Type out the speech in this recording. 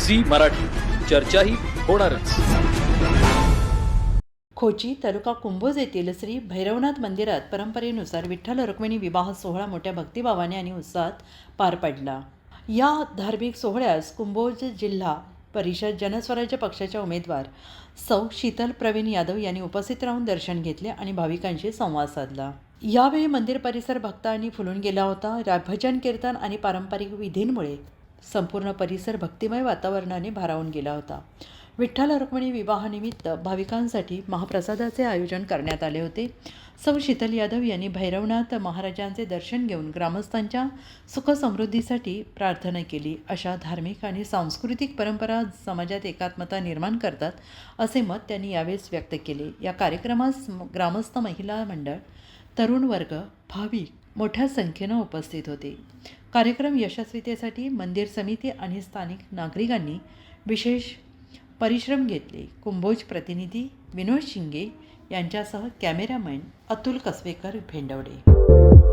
Zee Marathi, चर्चाही होणारच. खोची तालुका कुंभोज येथील श्री भैरवनाथ मंदिरात परंपरेनुसार विठ्ठल रुक्मिणी विवाह सोहळा मोठ्या भक्तिभावाने आणि उत्साहात पार पडला. या धार्मिक सोहळ्यास कुंभोज जिल्हा परिषद जनस्वराज्य पक्षाच्या उमेदवार सौ शीतल प्रवीण यादव यांनी उपस्थित राहून दर्शन घेतले आणि भाविकांशी संवाद साधला. यावेळी मंदिर परिसर भक्तांनी फुलून गेला होता. भजन कीर्तन आणि पारंपरिक विधींमुळे संपूर्ण परिसर भक्तिमय वातावरणाने भारावून गेला होता. विठ्ठल रुक्मिणी विवाहानिमित्त भाविकांसाठी महाप्रसादाचे आयोजन करण्यात आले होते. सौ शीतल यादव यांनी भैरवनाथ महाराजांचे दर्शन घेऊन ग्रामस्थांच्या सुखसमृद्धीसाठी प्रार्थना केली. अशा धार्मिक आणि सांस्कृतिक परंपरा समाजात एकात्मता निर्माण करतात, असे मत त्यांनी यावेळेस व्यक्त केले. या कार्यक्रमास ग्रामस्थ महिला मंडळ, तरुण वर्ग, भाविक मोठ्या संख्येनं उपस्थित होते. कार्यक्रम यशस्वीतेसाठी मंदिर समिती आणि स्थानिक नागरिकांनी विशेष परिश्रम घेतले. कुंभोज प्रतिनिधी विनोद शिंगे यांच्यासह कॅमेरामॅन अतुल कसवेकर, भेंडवडे.